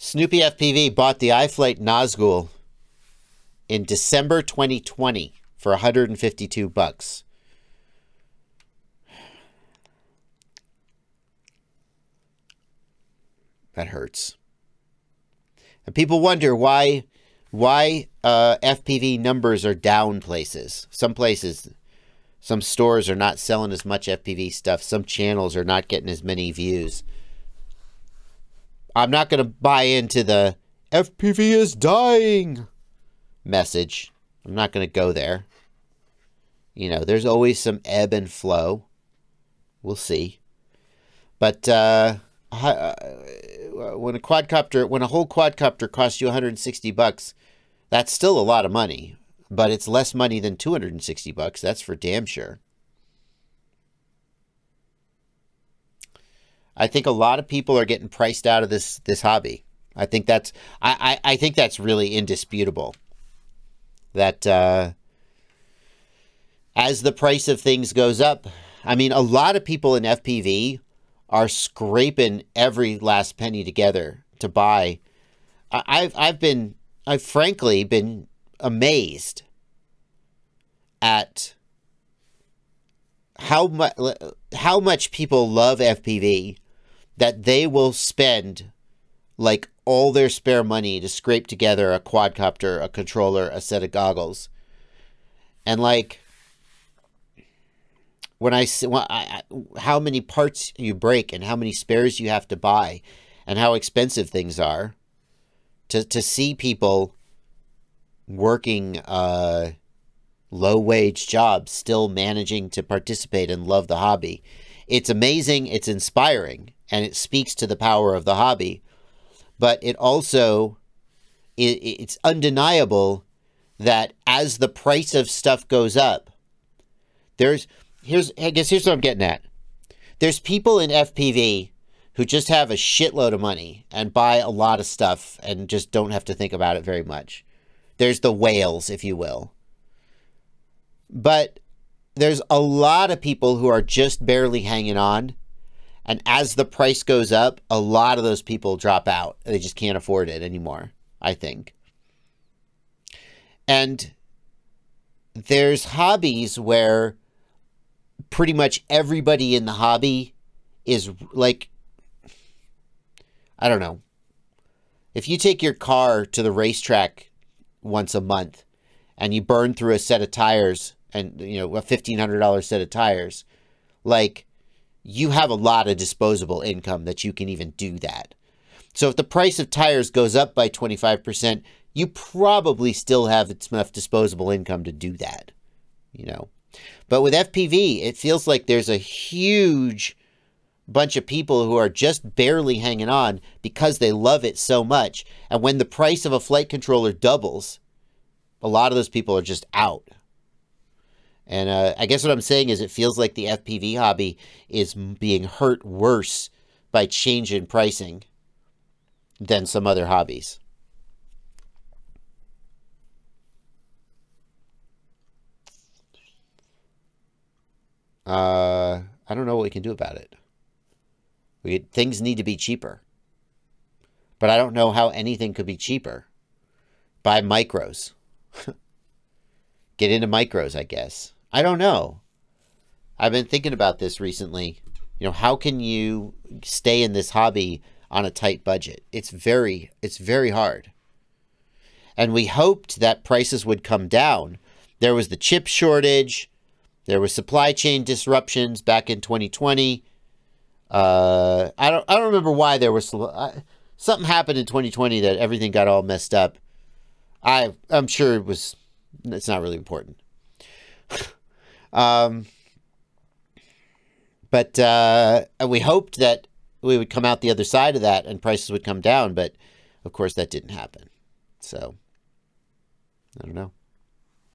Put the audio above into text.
Snoopy FPV bought the iFlight Nazgul in December 2020 for $152. That hurts. And people wonder why FPV numbers are down places. Some places, some stores are not selling as much FPV stuff. Some channels are not getting as many views. I'm not going to buy into the FPV is dying message. I'm not going to go there. You know, there's always some ebb and flow. We'll see. But when a whole quadcopter costs you $160, that's still a lot of money. But it's less money than $260. That's for damn sure. I think a lot of people are getting priced out of this hobby. I think that's I think that's really indisputable. That as the price of things goes up, I mean, a lot of people in FPV are scraping every last penny together to buy. I've frankly been amazed at how much people love FPV that they will spend like all their spare money to scrape together a quadcopter, a controller, a set of goggles. And like when how many parts you break and how many spares you have to buy and how expensive things are, to see people working low-wage jobs still managing to participate and love the hobby. It's amazing, it's inspiring, and it speaks to the power of the hobby. But it also, it's undeniable that as the price of stuff goes up, here's what I'm getting at. There's people in FPV who just have a shitload of money and buy a lot of stuff and just don't have to think about it very much. There's the whales, if you will. But there's a lot of people who are just barely hanging on. And as the price goes up, a lot of those people drop out. They just can't afford it anymore, I think. And there's hobbies where pretty much everybody in the hobby is like, I don't know. If you take your car to the racetrack once a month and you burn through a set of tires and, you know, a $1,500 set of tires, like, you have a lot of disposable income that you can even do that. So if the price of tires goes up by 25%, you probably still have enough disposable income to do that, you know. But with FPV, it feels like there's a huge bunch of people who are just barely hanging on because they love it so much. And when the price of a flight controller doubles, a lot of those people are just out. And I guess what I'm saying is it feels like the FPV hobby is being hurt worse by change in pricing than some other hobbies. I don't know what we can do about it. Things need to be cheaper. But I don't know how anything could be cheaper. Buy micros. Get into micros, I guess. I don't know. I've been thinking about this recently. You know, how can you stay in this hobby on a tight budget? It's very hard. And we hoped that prices would come down. There was the chip shortage. There was supply chain disruptions back in 2020. I don't remember why there was something happened in 2020 that everything got all messed up. I'm sure it's not really important. But we hoped that we would come out the other side of that and prices would come down, but of course that didn't happen. So I don't know.